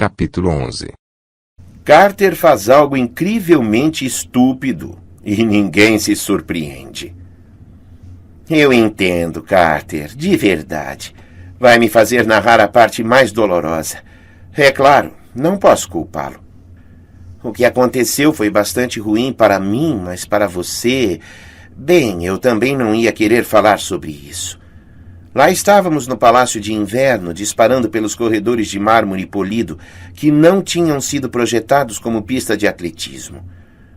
Capítulo 11. Carter faz algo incrivelmente estúpido e ninguém se surpreende. Eu entendo, Carter, de verdade. Vai me fazer narrar a parte mais dolorosa. É claro, não posso culpá-lo. O que aconteceu foi bastante ruim para mim, mas para você... Bem, eu também não ia querer falar sobre isso. Lá estávamos no Palácio de Inverno, disparando pelos corredores de mármore polido que não tinham sido projetados como pista de atletismo.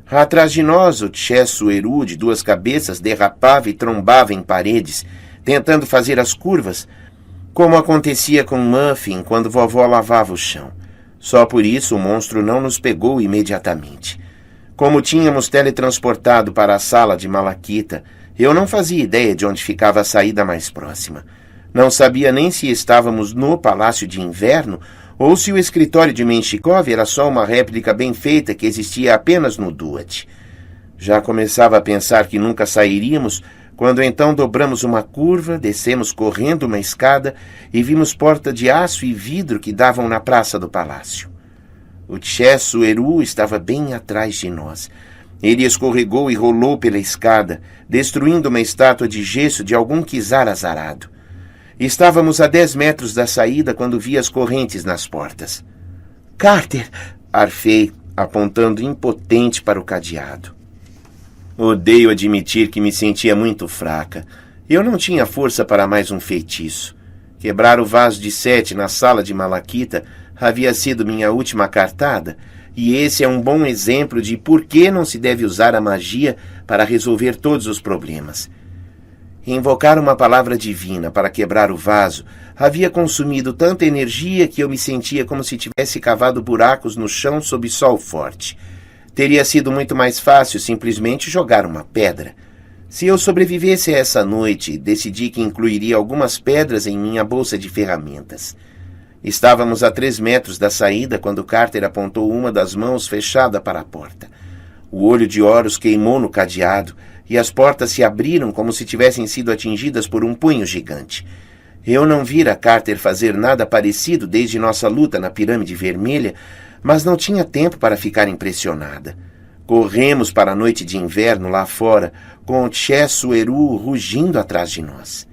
Atrás de nós, o Tchessueru de duas cabeças derrapava e trombava em paredes, tentando fazer as curvas, como acontecia com Muffin quando vovó lavava o chão. Só por isso o monstro não nos pegou imediatamente. Como tínhamos teletransportado para a sala de Malaquita, eu não fazia ideia de onde ficava a saída mais próxima. Não sabia nem se estávamos no Palácio de Inverno ou se o escritório de Menshikov era só uma réplica bem feita que existia apenas no Duat. Já começava a pensar que nunca sairíamos, quando então dobramos uma curva, descemos correndo uma escada e vimos porta de aço e vidro que davam na praça do palácio. O Tchessueru estava bem atrás de nós. Ele escorregou e rolou pela escada, destruindo uma estátua de gesso de algum czar azarado. Estávamos a 10 metros da saída quando vi as correntes nas portas. "Carter!" arfei, apontando impotente para o cadeado. Odeio admitir que me sentia muito fraca. Eu não tinha força para mais um feitiço. Quebrar o vaso de 7 na sala de Malaquita havia sido minha última cartada, e esse é um bom exemplo de por que não se deve usar a magia para resolver todos os problemas. Invocar uma palavra divina para quebrar o vaso havia consumido tanta energia que eu me sentia como se tivesse cavado buracos no chão sob sol forte. Teria sido muito mais fácil simplesmente jogar uma pedra. Se eu sobrevivesse a essa noite, decidi que incluiria algumas pedras em minha bolsa de ferramentas. Estávamos a 3 metros da saída quando Carter apontou uma das mãos fechada para a porta. O olho de Horus queimou no cadeado e as portas se abriram como se tivessem sido atingidas por um punho gigante. Eu não vira Carter fazer nada parecido desde nossa luta na Pirâmide Vermelha, mas não tinha tempo para ficar impressionada. Corremos para a noite de inverno lá fora, com o Tchessueru rugindo atrás de nós.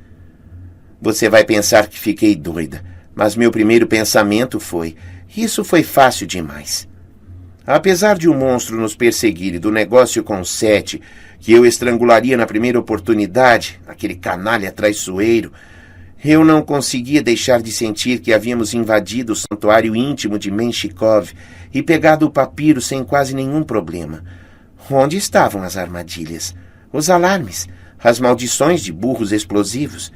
Você vai pensar que fiquei doida, mas meu primeiro pensamento foi: isso foi fácil demais. Apesar de o monstro nos perseguir e do negócio com Sete, que eu estrangularia na primeira oportunidade, aquele canalha traiçoeiro, eu não conseguia deixar de sentir que havíamos invadido o santuário íntimo de Menshikov e pegado o papiro sem quase nenhum problema. Onde estavam as armadilhas? Os alarmes? As maldições de burros explosivos?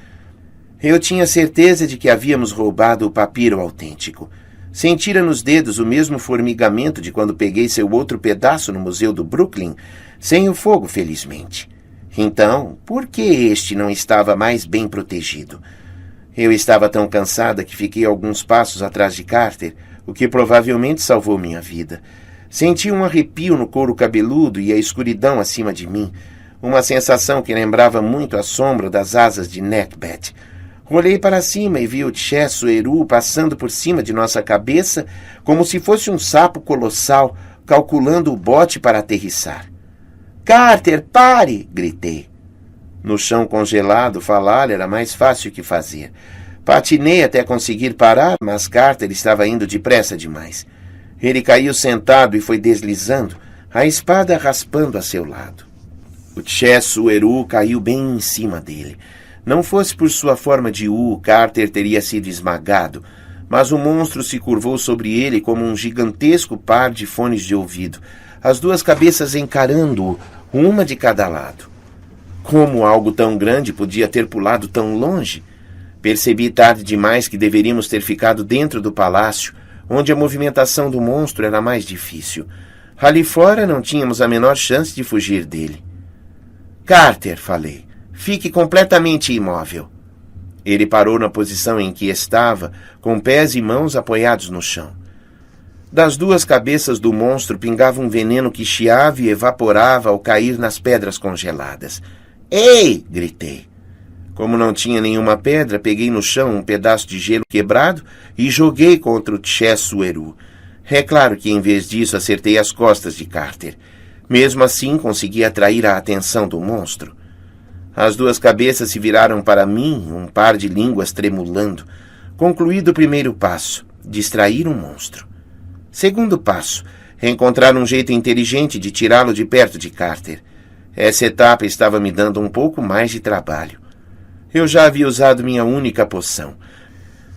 Eu tinha certeza de que havíamos roubado o papiro autêntico. Sentira nos dedos o mesmo formigamento de quando peguei seu outro pedaço no Museu do Brooklyn, sem o fogo, felizmente. Então, por que este não estava mais bem protegido? Eu estava tão cansada que fiquei alguns passos atrás de Carter, o que provavelmente salvou minha vida. Senti um arrepio no couro cabeludo e a escuridão acima de mim, uma sensação que lembrava muito a sombra das asas de Necbet. Olhei para cima e vi o Tchessueru passando por cima de nossa cabeça como se fosse um sapo colossal, calculando o bote para aterrissar. "Carter, pare!" gritei. No chão congelado, falar era mais fácil que fazer. Patinei até conseguir parar, mas Carter estava indo depressa demais. Ele caiu sentado e foi deslizando, a espada raspando a seu lado. O Tchessueru caiu bem em cima dele. Não fosse por sua forma de U, Carter teria sido esmagado, mas o monstro se curvou sobre ele como um gigantesco par de fones de ouvido, as duas cabeças encarando-o, uma de cada lado. Como algo tão grande podia ter pulado tão longe? Percebi tarde demais que deveríamos ter ficado dentro do palácio, onde a movimentação do monstro era mais difícil. Ali fora não tínhamos a menor chance de fugir dele. "Carter", falei, "fique completamente imóvel." Ele parou na posição em que estava, com pés e mãos apoiados no chão. Das duas cabeças do monstro pingava um veneno que chiava e evaporava ao cair nas pedras congeladas. "Ei!" gritei. Como não tinha nenhuma pedra, peguei no chão um pedaço de gelo quebrado e joguei contra o Tchesueru. É claro que, em vez disso, acertei as costas de Carter. Mesmo assim, consegui atrair a atenção do monstro. As duas cabeças se viraram para mim, um par de línguas tremulando. Concluído o primeiro passo, distrair o monstro. Segundo passo, encontrar um jeito inteligente de tirá-lo de perto de Carter. Essa etapa estava me dando um pouco mais de trabalho. Eu já havia usado minha única poção.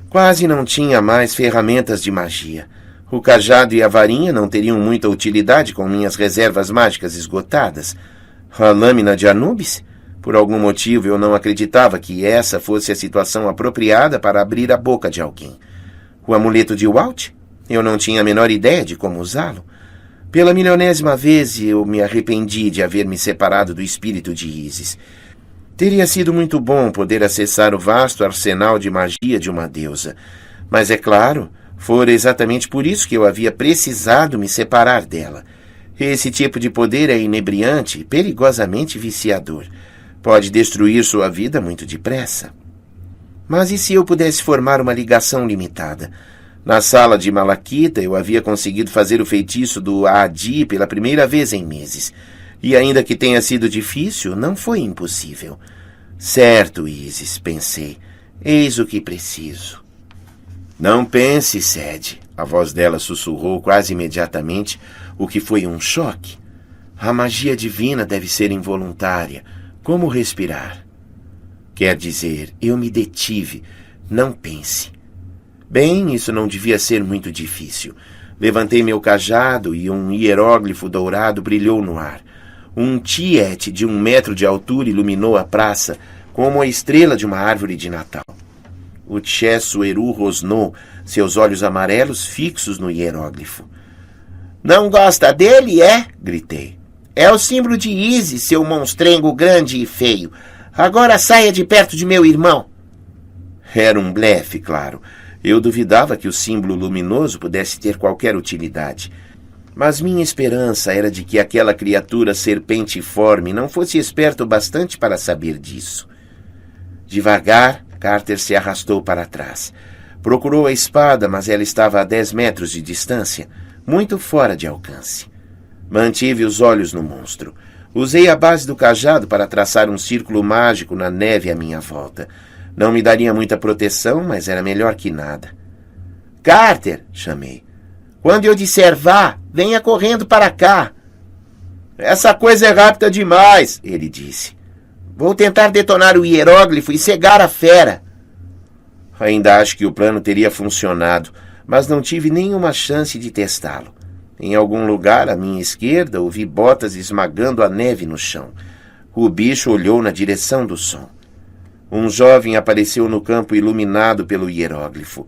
Quase não tinha mais ferramentas de magia. O cajado e a varinha não teriam muita utilidade com minhas reservas mágicas esgotadas. A lâmina de Anubis? Por algum motivo eu não acreditava que essa fosse a situação apropriada para abrir a boca de alguém. O amuleto de Walt? Eu não tinha a menor ideia de como usá-lo. Pela milionésima vez eu me arrependi de haver me separado do espírito de Isis. Teria sido muito bom poder acessar o vasto arsenal de magia de uma deusa. Mas, é claro, fora exatamente por isso que eu havia precisado me separar dela. Esse tipo de poder é inebriante e perigosamente viciador. Pode destruir sua vida muito depressa. Mas e se eu pudesse formar uma ligação limitada? Na sala de Malaquita eu havia conseguido fazer o feitiço do Adi pela primeira vez em meses. E ainda que tenha sido difícil, não foi impossível. Certo, Isis, pensei. Eis o que preciso. Não pense, Sede. A voz dela sussurrou quase imediatamente, o que foi um choque. A magia divina deve ser involuntária. Como respirar? Quer dizer, eu me detive. Não pense. Bem, isso não devia ser muito difícil. Levantei meu cajado e um hieróglifo dourado brilhou no ar. Um tiete de 1 metro de altura iluminou a praça, como a estrela de uma árvore de Natal. O Tchesueru rosnou, seus olhos amarelos fixos no hieróglifo. Não gosta dele, é? Gritei. É o símbolo de Isis, seu monstrengo grande e feio. Agora saia de perto de meu irmão. Era um blefe, claro. Eu duvidava que o símbolo luminoso pudesse ter qualquer utilidade. Mas minha esperança era de que aquela criatura serpentiforme não fosse esperto bastante para saber disso. Devagar, Carter se arrastou para trás. Procurou a espada, mas ela estava a 10 metros de distância, muito fora de alcance. Mantive os olhos no monstro. Usei a base do cajado para traçar um círculo mágico na neve à minha volta. Não me daria muita proteção, mas era melhor que nada. Carter, chamei. Quando eu disser vá, venha correndo para cá. Essa coisa é rápida demais, ele disse. Vou tentar detonar o hieróglifo e cegar a fera. Ainda acho que o plano teria funcionado, mas não tive nenhuma chance de testá-lo. Em algum lugar à minha esquerda ouvi botas esmagando a neve no chão. O bicho olhou na direção do som. Um jovem apareceu no campo iluminado pelo hieróglifo.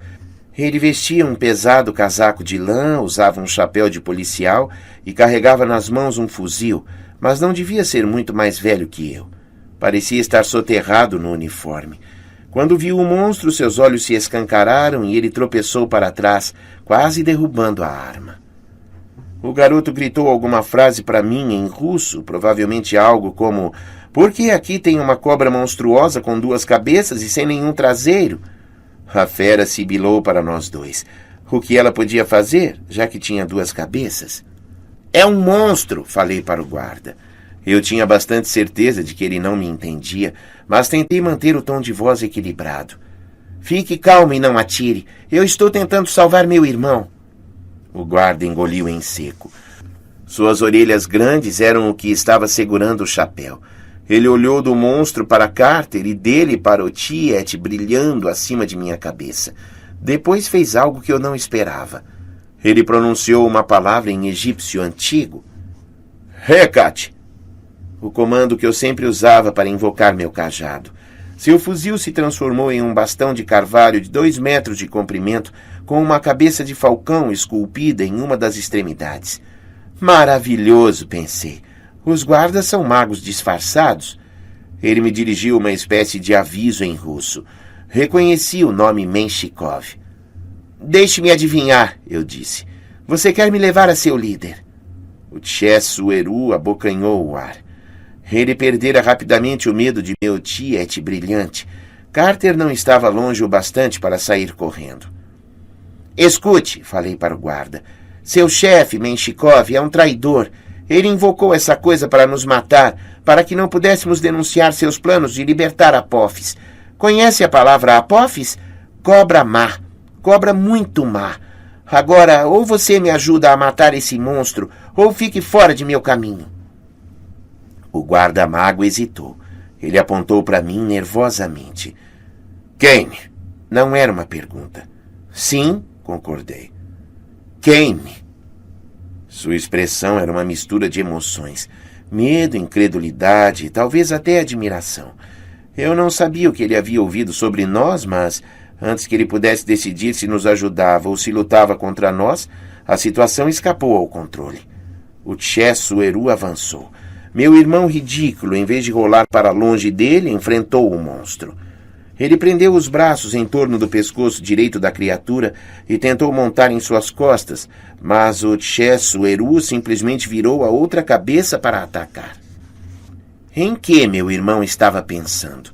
Ele vestia um pesado casaco de lã, usava um chapéu de policial e carregava nas mãos um fuzil, mas não devia ser muito mais velho que eu. Parecia estar soterrado no uniforme. Quando viu o monstro, seus olhos se escancararam e ele tropeçou para trás, quase derrubando a arma. O garoto gritou alguma frase para mim em russo, provavelmente algo como: "Por que aqui tem uma cobra monstruosa com 2 cabeças e sem nenhum traseiro?" A fera sibilou para nós dois. O que ela podia fazer, já que tinha 2 cabeças? É um monstro, falei para o guarda. Eu tinha bastante certeza de que ele não me entendia, mas tentei manter o tom de voz equilibrado. Fique calmo e não atire. Eu estou tentando salvar meu irmão. O guarda engoliu em seco. Suas orelhas grandes eram o que estava segurando o chapéu. Ele olhou do monstro para Carter e dele para o Tiet brilhando acima de minha cabeça. Depois fez algo que eu não esperava. Ele pronunciou uma palavra em egípcio antigo. Hecate! O comando que eu sempre usava para invocar meu cajado. Seu fuzil se transformou em um bastão de carvalho de 2 metros de comprimento, com uma cabeça de falcão esculpida em uma das extremidades. Maravilhoso, pensei. Os guardas são magos disfarçados. Ele me dirigiu uma espécie de aviso em russo. Reconheci o nome Menshikov. Deixe-me adivinhar, eu disse. Você quer me levar a seu líder? O Tchesueru abocanhou o ar. Ele perdera rapidamente o medo de meu tiete brilhante. Carter não estava longe o bastante para sair correndo. Escute, falei para o guarda. Seu chefe, Menshikov, é um traidor. Ele invocou essa coisa para nos matar, para que não pudéssemos denunciar seus planos de libertar Apophis. Conhece a palavra Apophis? Cobra má. Cobra muito má. Agora, ou você me ajuda a matar esse monstro, ou fique fora de meu caminho. O guarda-mago hesitou. Ele apontou para mim nervosamente. Kane. Não era uma pergunta. Sim, concordei. Kane. Sua expressão era uma mistura de emoções. Medo, incredulidade, talvez até admiração. Eu não sabia o que ele havia ouvido sobre nós, mas antes que ele pudesse decidir se nos ajudava ou se lutava contra nós, a situação escapou ao controle. O Tchesueru avançou. Meu irmão ridículo, em vez de rolar para longe dele, enfrentou o monstro. Ele prendeu os braços em torno do pescoço direito da criatura e tentou montar em suas costas, mas o Tchesueru simplesmente virou a outra cabeça para atacar. Em que meu irmão estava pensando?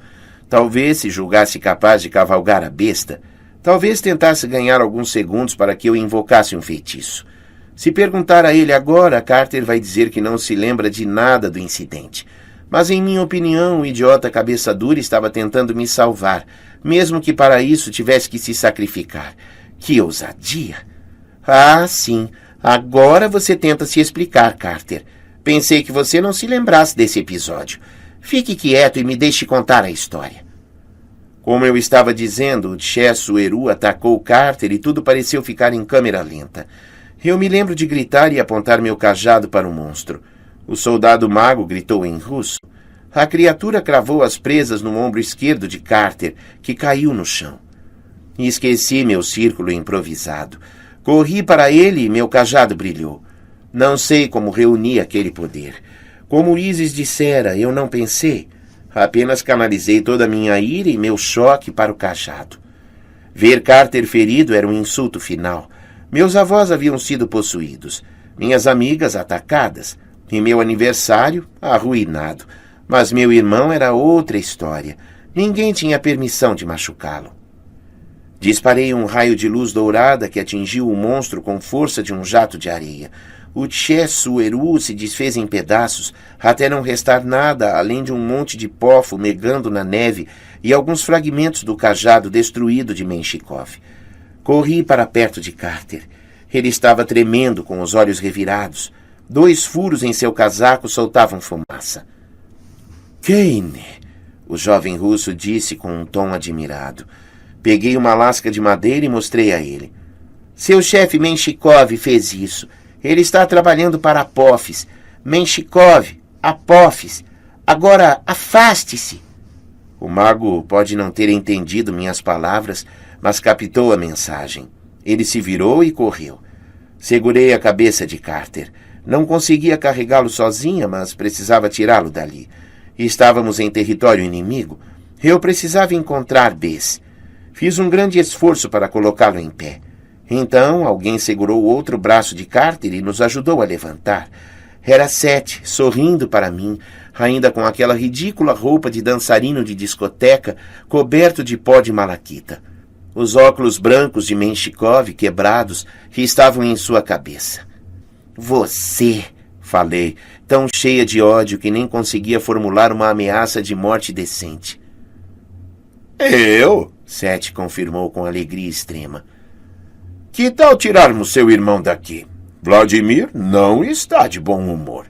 Talvez se julgasse capaz de cavalgar a besta, talvez tentasse ganhar alguns segundos para que eu invocasse um feitiço. Se perguntar a ele agora, Carter vai dizer que não se lembra de nada do incidente. Mas, em minha opinião, o idiota cabeça dura estava tentando me salvar, mesmo que para isso tivesse que se sacrificar. Que ousadia! Ah, sim, agora você tenta se explicar, Carter. Pensei que você não se lembrasse desse episódio. Fique quieto e me deixe contar a história. Como eu estava dizendo, o Tchesueru atacou Carter e tudo pareceu ficar em câmera lenta. Eu me lembro de gritar e apontar meu cajado para o monstro. O soldado mago gritou em russo. A criatura cravou as presas no ombro esquerdo de Carter, que caiu no chão. Esqueci meu círculo improvisado. Corri para ele e meu cajado brilhou. Não sei como reuni aquele poder. Como Isis dissera, eu não pensei. Apenas canalizei toda a minha ira e meu choque para o cajado. Ver Carter ferido era um insulto final. Meus avós haviam sido possuídos, minhas amigas atacadas, e meu aniversário arruinado. Mas meu irmão era outra história. Ninguém tinha permissão de machucá-lo. Disparei um raio de luz dourada que atingiu o monstro com força de um jato de areia. O Tchesueru se desfez em pedaços, até não restar nada além de um monte de pó fumegando na neve e alguns fragmentos do cajado destruído de Menshikov. Corri para perto de Carter. Ele estava tremendo, com os olhos revirados. 2 furos em seu casaco soltavam fumaça. Kane, o jovem russo disse com um tom admirado. Peguei uma lasca de madeira e mostrei a ele. Seu chefe Menshikov fez isso. Ele está trabalhando para Apophis. Menshikov, Apophis. Agora afaste-se. O mago pode não ter entendido minhas palavras, mas captou a mensagem. Ele se virou e correu. Segurei a cabeça de Carter. Não conseguia carregá-lo sozinha, mas precisava tirá-lo dali. Estávamos em território inimigo. Eu precisava encontrar Bess. Fiz um grande esforço para colocá-lo em pé. Então, alguém segurou o outro braço de Carter e nos ajudou a levantar. Era Seth, sorrindo para mim, ainda com aquela ridícula roupa de dançarino de discoteca, coberto de pó de malaquita. Os óculos brancos de Menshikov, quebrados, estavam em sua cabeça. Você, falei, tão cheia de ódio que nem conseguia formular uma ameaça de morte decente. Eu? Seth confirmou com alegria extrema. Que tal tirarmos seu irmão daqui? Vladimir não está de bom humor.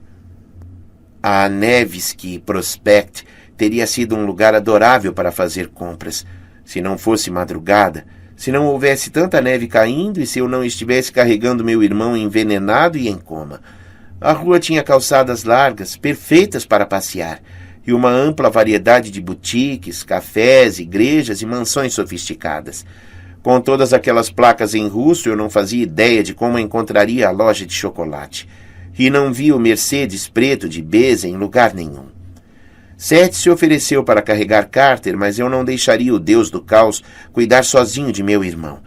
A Nevsky Prospect teria sido um lugar adorável para fazer compras, se não fosse madrugada, se não houvesse tanta neve caindo e se eu não estivesse carregando meu irmão envenenado e em coma. A rua tinha calçadas largas, perfeitas para passear, e uma ampla variedade de boutiques, cafés, igrejas e mansões sofisticadas. Com todas aquelas placas em russo, eu não fazia ideia de como encontraria a loja de chocolate. E não vi o Mercedes preto de Beza em lugar nenhum. Seth se ofereceu para carregar Carter, mas eu não deixaria o deus do caos cuidar sozinho de meu irmão.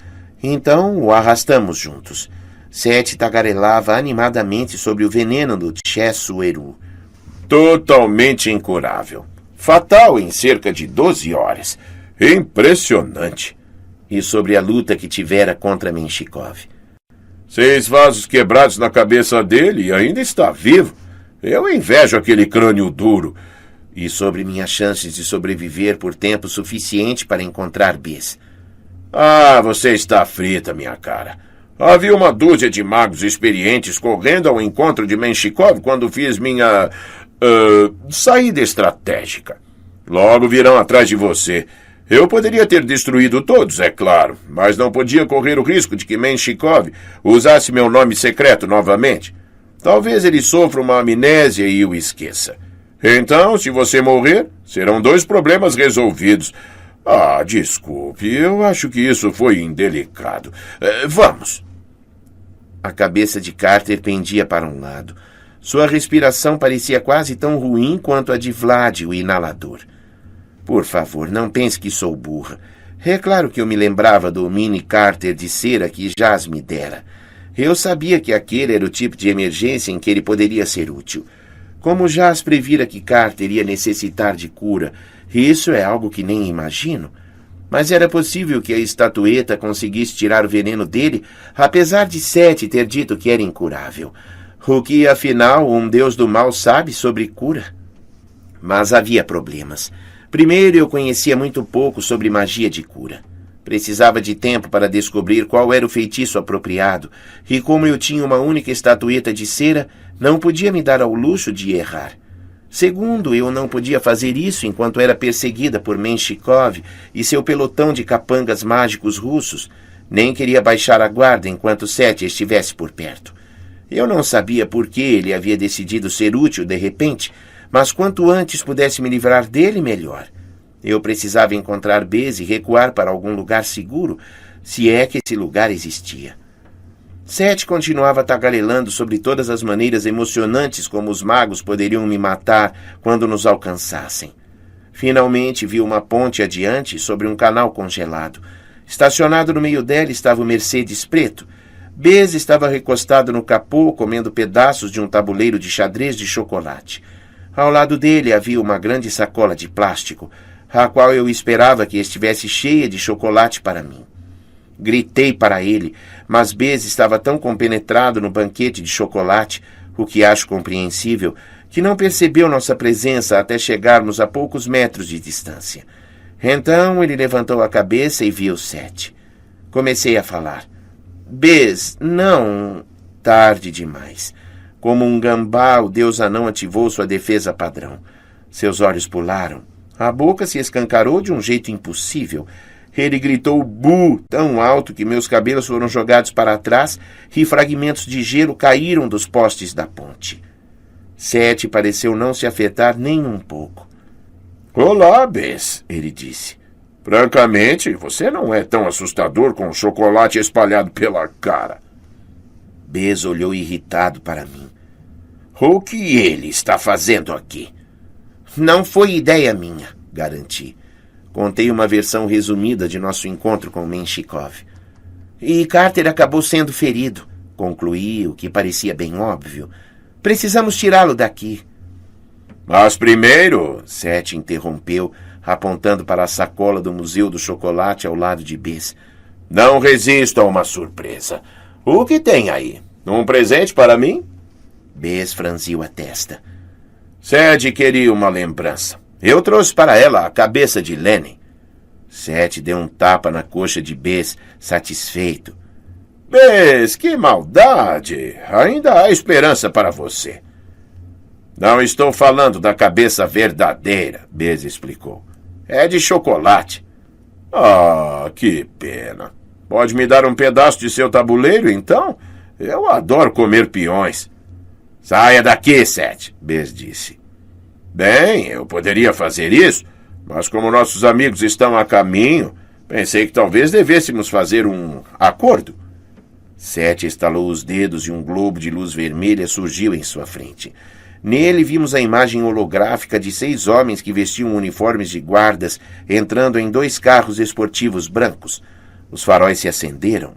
Então o arrastamos juntos. Seth tagarelava animadamente sobre o veneno do Tchesueru. totalmente incurável. Fatal em cerca de 12 horas. Impressionante. E sobre a luta que tivera contra Menshikov. 6 vasos quebrados na cabeça dele e ainda está vivo. Eu invejo aquele crânio duro. E sobre minhas chances de sobreviver por tempo suficiente para encontrar Bes. Ah, você está frita, minha cara. Havia uma dúzia de magos experientes correndo ao encontro de Menshikov quando fiz minha saída estratégica. Logo virão atrás de você. Eu poderia ter destruído todos, é claro, mas não podia correr o risco de que Menshikov usasse meu nome secreto novamente. Talvez ele sofra uma amnésia e o esqueça. Então, se você morrer, serão 2 problemas resolvidos. Ah, desculpe, eu acho que isso foi indelicado. Vamos. A cabeça de Carter pendia para um lado. Sua respiração parecia quase tão ruim quanto a de Vlad, o inalador. Por favor, não pense que sou burra. É claro que eu me lembrava do mini Carter de cera que Jas me dera. Eu sabia que aquele era o tipo de emergência em que ele poderia ser útil. Como Jas previra que Carter ia necessitar de cura, isso é algo que nem imagino. Mas era possível que a estatueta conseguisse tirar o veneno dele, apesar de Seth ter dito que era incurável. O que, afinal, um deus do mal sabe sobre cura? Mas havia problemas. Primeiro, eu conhecia muito pouco sobre magia de cura. Precisava de tempo para descobrir qual era o feitiço apropriado, e como eu tinha uma única estatueta de cera, não podia me dar ao luxo de errar. Segundo, eu não podia fazer isso enquanto era perseguida por Menshikov e seu pelotão de capangas mágicos russos, nem queria baixar a guarda enquanto Seth estivesse por perto. Eu não sabia por que ele havia decidido ser útil de repente, mas quanto antes pudesse me livrar dele, melhor. Eu precisava encontrar Bes e recuar para algum lugar seguro, se é que esse lugar existia. Seth continuava tagarelando sobre todas as maneiras emocionantes como os magos poderiam me matar quando nos alcançassem. Finalmente vi uma ponte adiante sobre um canal congelado. Estacionado no meio dela estava o Mercedes preto. Bes estava recostado no capô, comendo pedaços de um tabuleiro de xadrez de chocolate. Ao lado dele havia uma grande sacola de plástico, a qual eu esperava que estivesse cheia de chocolate para mim. Gritei para ele, mas Bes estava tão compenetrado no banquete de chocolate, o que acho compreensível, que não percebeu nossa presença até chegarmos a poucos metros de distância. Então ele levantou a cabeça e viu Seth. Comecei a falar. Bes, não... Tarde demais. Como um gambá, o deus anão ativou sua defesa padrão. Seus olhos pularam. A boca se escancarou de um jeito impossível. Ele gritou "bu" tão alto que meus cabelos foram jogados para trás e fragmentos de gelo caíram dos postes da ponte. Seth pareceu não se afetar nem um pouco. Olá, Bes, ele disse. Francamente, você não é tão assustador com o chocolate espalhado pela cara. Bes olhou irritado para mim. O que ele está fazendo aqui? Não foi ideia minha, garanti. Contei uma versão resumida de nosso encontro com Menshikov. E Carter acabou sendo ferido, concluí, o que parecia bem óbvio. Precisamos tirá-lo daqui. Mas primeiro, Seth interrompeu, apontando para a sacola do Museu do Chocolate ao lado de Bes. Não resisto a uma surpresa. O que tem aí? Um presente para mim? Bes franziu a testa. Seth queria uma lembrança. Eu trouxe para ela a cabeça de Lenin. Seth deu um tapa na coxa de Bes, satisfeito. Bes, que maldade! Ainda há esperança para você. Não estou falando da cabeça verdadeira, Bes explicou. É de chocolate. Ah, que pena. Pode me dar um pedaço de seu tabuleiro, então? Eu adoro comer peões. Saia daqui, Seth, Bes disse. Bem, eu poderia fazer isso, mas como nossos amigos estão a caminho, pensei que talvez devêssemos fazer um acordo. Seth estalou os dedos e um globo de luz vermelha surgiu em sua frente. Nele vimos a imagem holográfica de 6 homens que vestiam uniformes de guardas entrando em 2 carros esportivos brancos. Os faróis se acenderam.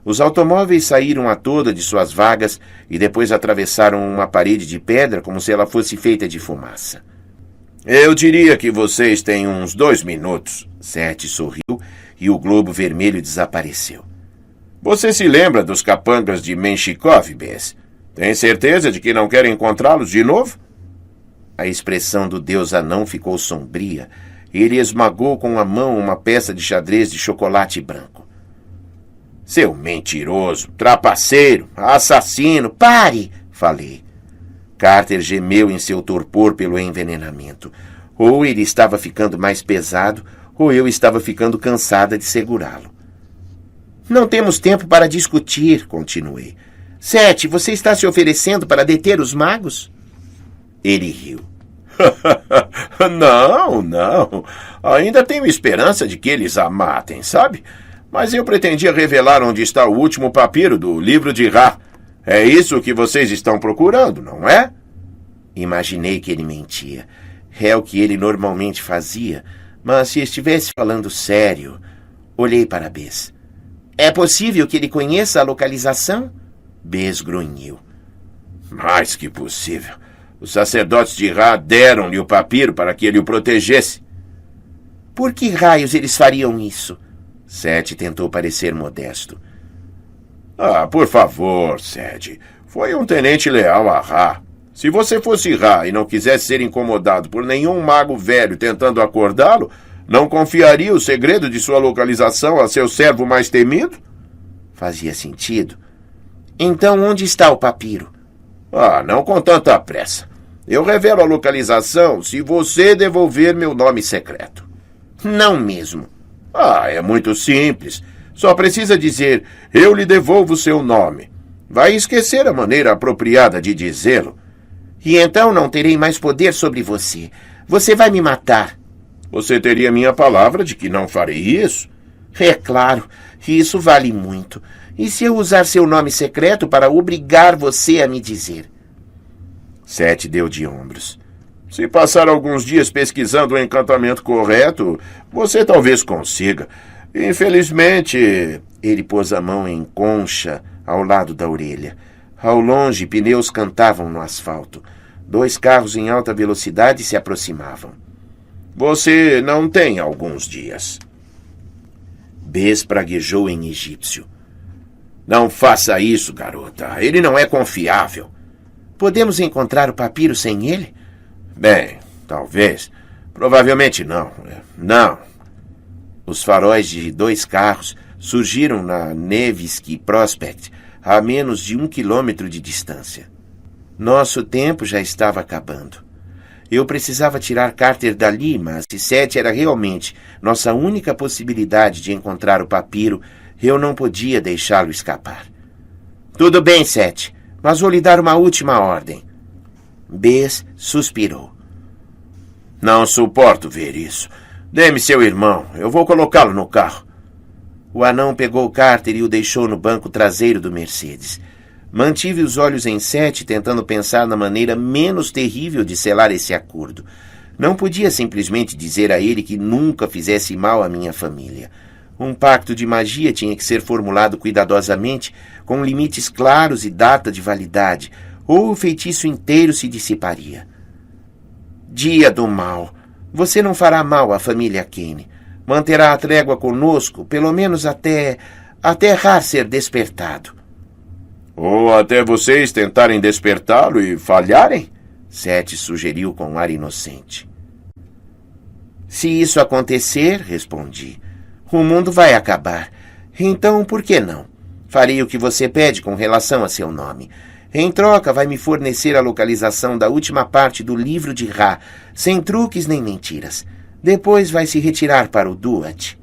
Os automóveis saíram a toda de suas vagas e depois atravessaram uma parede de pedra como se ela fosse feita de fumaça. Eu diria que vocês têm uns 2 minutos. Sete sorriu e o globo vermelho desapareceu. Você se lembra dos capangas de Menshikov, Bess? Tem certeza de que não quer encontrá-los de novo? A expressão do deus anão ficou sombria e ele esmagou com a mão uma peça de xadrez de chocolate branco. Seu mentiroso, trapaceiro, assassino, pare! Falei. Carter gemeu em seu torpor pelo envenenamento. Ou ele estava ficando mais pesado, ou eu estava ficando cansada de segurá-lo. Não temos tempo para discutir, continuei. Sete, você está se oferecendo para deter os magos? Ele riu. Não. Ainda tenho esperança de que eles a matem, sabe? Mas eu pretendia revelar onde está o último papiro do livro de Ra. É isso que vocês estão procurando, não é? Imaginei que ele mentia. É o que ele normalmente fazia, mas se estivesse falando sério... Olhei para Bess. É possível que ele conheça a localização? Bess grunhiu. Mais que possível. Os sacerdotes de Ra deram-lhe o papiro para que ele o protegesse. Por que raios eles fariam isso? Sete tentou parecer modesto. Por favor, Sede. Foi um tenente leal a Ra. Se você fosse Ra e não quisesse ser incomodado por nenhum mago velho tentando acordá-lo, não confiaria o segredo de sua localização a seu servo mais temido? Fazia sentido. Então onde está o papiro? Não com tanta pressa. Eu revelo a localização se você devolver meu nome secreto. Não mesmo. É muito simples. Só precisa dizer, eu lhe devolvo seu nome. Vai esquecer a maneira apropriada de dizê-lo. E então não terei mais poder sobre você. Você vai me matar. Você teria minha palavra de que não farei isso? É claro, isso vale muito. E se eu usar seu nome secreto para obrigar você a me dizer? Sete deu de ombros. Se passar alguns dias pesquisando o encantamento correto, você talvez consiga. Infelizmente, ele pôs a mão em concha ao lado da orelha. Ao longe, pneus cantavam no asfalto. 2 carros em alta velocidade se aproximavam. Você não tem alguns dias. Bess praguejou em egípcio. Não faça isso, garota. Ele não é confiável. Podemos encontrar o papiro sem ele? Bem, talvez. Provavelmente não. Não. Os faróis de 2 carros surgiram na Nevsky Prospect, a menos de 1 quilômetro de distância. Nosso tempo já estava acabando. Eu precisava tirar Carter dali, mas se Sete era realmente nossa única possibilidade de encontrar o papiro, eu não podia deixá-lo escapar. Tudo bem, Sete, mas vou lhe dar uma última ordem. Bess suspirou. Não suporto ver isso. Dê-me seu irmão, eu vou colocá-lo no carro. O anão pegou Carter e o deixou no banco traseiro do Mercedes. Mantive os olhos em Sete, tentando pensar na maneira menos terrível de selar esse acordo. Não podia simplesmente dizer a ele que nunca fizesse mal à minha família. Um pacto de magia tinha que ser formulado cuidadosamente, com limites claros e data de validade, ou o feitiço inteiro se dissiparia. Dia do mal. Você não fará mal à família Kane. Manterá a trégua conosco, pelo menos até Ra ser despertado. Ou até vocês tentarem despertá-lo e falharem? Sete sugeriu com ar inocente. Se isso acontecer, respondi, o mundo vai acabar. Então, por que não? Farei o que você pede com relação a seu nome. Em troca, vai me fornecer a localização da última parte do livro de Ra, sem truques nem mentiras. Depois vai se retirar para o Duat.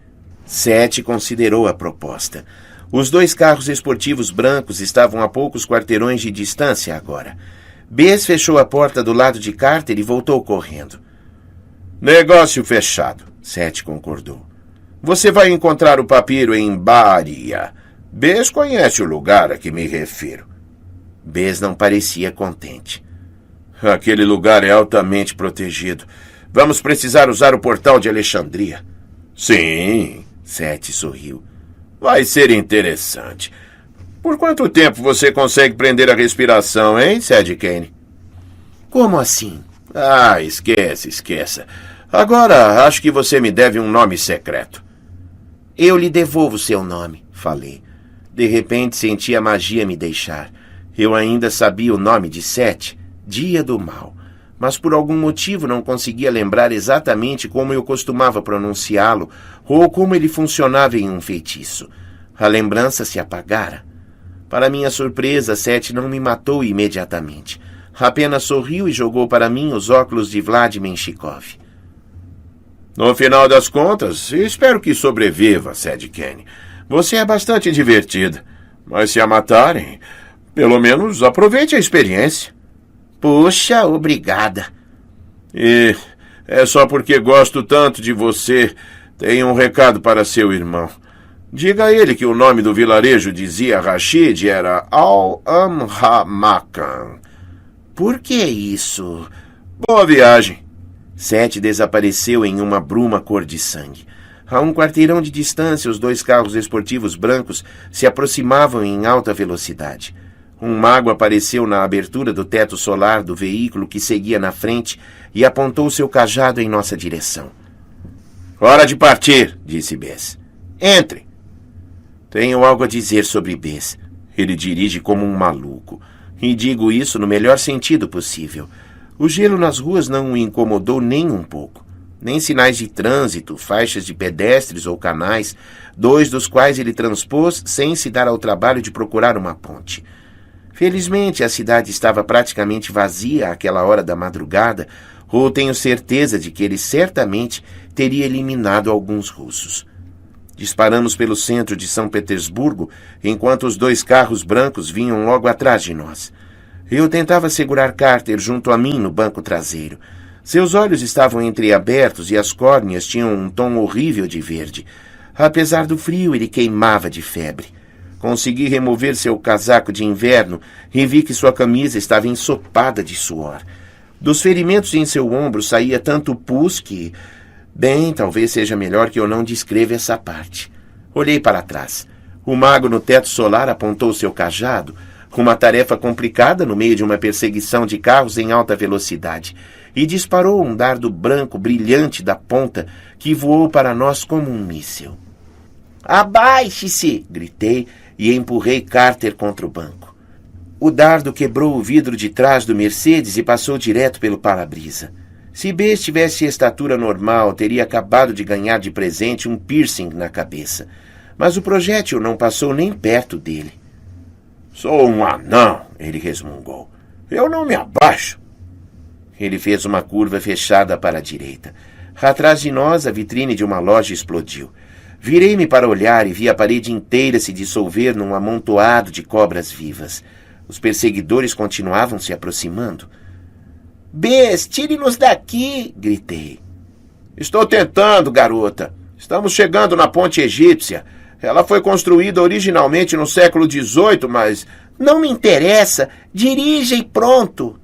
Sete considerou a proposta. Os 2 carros esportivos brancos estavam a poucos quarteirões de distância agora. Bess fechou a porta do lado de Carter e voltou correndo. Negócio fechado, Sete concordou. Você vai encontrar o papiro em Baria. Bess conhece o lugar a que me refiro. Bess não parecia contente. Aquele lugar é altamente protegido. Vamos precisar usar o portal de Alexandria. Sim, Sete sorriu. Vai ser interessante. Por quanto tempo você consegue prender a respiração, hein, Sadie Kane? Como assim? Ah, esqueça. Agora, acho que você me deve um nome secreto. Eu lhe devolvo seu nome, falei. De repente senti a magia me deixar. Eu ainda sabia o nome de Sete, Dia do Mal, mas por algum motivo não conseguia lembrar exatamente como eu costumava pronunciá-lo ou como ele funcionava em um feitiço. A lembrança se apagara. Para minha surpresa, Sete não me matou imediatamente. Apenas sorriu e jogou para mim os óculos de Vlad Menshikov. No final das contas, espero que sobreviva, Sadie Kane. Você é bastante divertida, mas se a matarem, pelo menos aproveite a experiência. Puxa, obrigada. E é só porque gosto tanto de você. Tenho um recado para seu irmão. Diga a ele que o nome do vilarejo de Zia Rashid era Al-Amhamakan. Por que isso? Boa viagem. Sete desapareceu em uma bruma cor de sangue. A um quarteirão de distância, os 2 carros esportivos brancos se aproximavam em alta velocidade. Um mago apareceu na abertura do teto solar do veículo que seguia na frente e apontou seu cajado em nossa direção. Hora de partir, disse Bess. Entre. Tenho algo a dizer sobre Bess. Ele dirige como um maluco. E digo isso no melhor sentido possível. O gelo nas ruas não o incomodou nem um pouco. Nem sinais de trânsito, faixas de pedestres ou canais, 2 dos quais ele transpôs sem se dar ao trabalho de procurar uma ponte. Felizmente, a cidade estava praticamente vazia àquela hora da madrugada, ou tenho certeza de que ele certamente teria eliminado alguns russos. Disparamos pelo centro de São Petersburgo, enquanto os 2 carros brancos vinham logo atrás de nós. Eu tentava segurar Carter junto a mim no banco traseiro. Seus olhos estavam entreabertos e as córneas tinham um tom horrível de verde. Apesar do frio, ele queimava de febre. Consegui remover seu casaco de inverno e vi que sua camisa estava ensopada de suor. Dos ferimentos em seu ombro saía tanto pus que... Bem, talvez seja melhor que eu não descreva essa parte. Olhei para trás. O mago no teto solar apontou seu cajado, uma tarefa complicada no meio de uma perseguição de carros em alta velocidade, e disparou um dardo branco brilhante da ponta que voou para nós como um míssil. "Abaixe-se!" gritei e empurrei Carter contra o banco. O dardo quebrou o vidro de trás do Mercedes e passou direto pelo para-brisa. Se Bess tivesse estatura normal, teria acabado de ganhar de presente um piercing na cabeça. Mas o projétil não passou nem perto dele. "Sou um anão", ele resmungou. "Eu não me abaixo." Ele fez uma curva fechada para a direita. Atrás de nós, a vitrine de uma loja explodiu. Virei-me para olhar e vi a parede inteira se dissolver num amontoado de cobras vivas. Os perseguidores continuavam se aproximando. "Bess, tire-nos daqui!" gritei. "Estou tentando, garota. Estamos chegando na ponte egípcia. Ela foi construída originalmente no século XVIII, mas... Não me interessa. Dirija e pronto."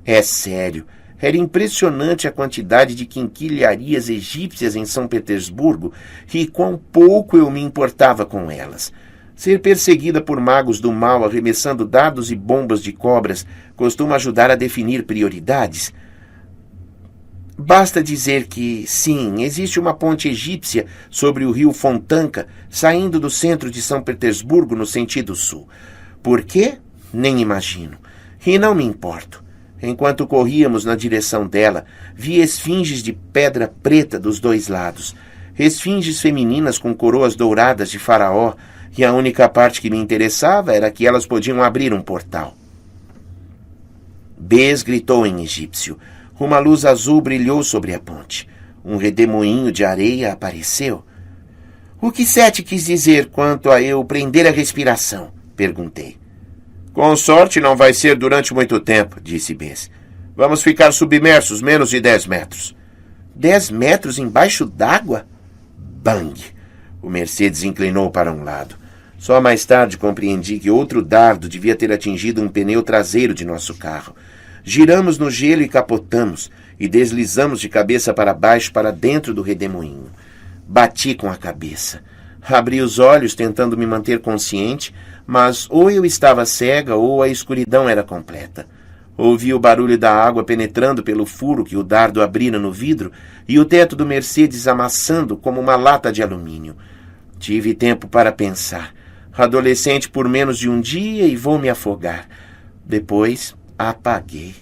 É sério. Era impressionante a quantidade de quinquilharias egípcias em São Petersburgo e quão pouco eu me importava com elas. Ser perseguida por magos do mal arremessando dardos e bombas de cobras costuma ajudar a definir prioridades. Basta dizer que, sim, existe uma ponte egípcia sobre o rio Fontanka, saindo do centro de São Petersburgo no sentido sul. Por quê? Nem imagino. E não me importo. Enquanto corríamos na direção dela, vi esfinges de pedra preta dos 2 lados. Esfinges femininas com coroas douradas de faraó, e a única parte que me interessava era que elas podiam abrir um portal. Bess gritou em egípcio. Uma luz azul brilhou sobre a ponte. Um redemoinho de areia apareceu. "O que Sete quis dizer quanto a eu prender a respiração?" perguntei. "Com sorte não vai ser durante muito tempo", disse Bess. "Vamos ficar submersos menos de 10 metros. 10 metros embaixo d'água? Bang! O Mercedes inclinou para um lado. Só mais tarde compreendi que outro dardo devia ter atingido um pneu traseiro de nosso carro. Giramos no gelo e capotamos, e deslizamos de cabeça para baixo para dentro do redemoinho. Bati com a cabeça. Abri os olhos tentando me manter consciente, mas ou eu estava cega ou a escuridão era completa. Ouvi o barulho da água penetrando pelo furo que o dardo abrira no vidro e o teto do Mercedes amassando como uma lata de alumínio. Tive tempo para pensar. Adolescente por menos de um dia e vou me afogar. Depois, apaguei.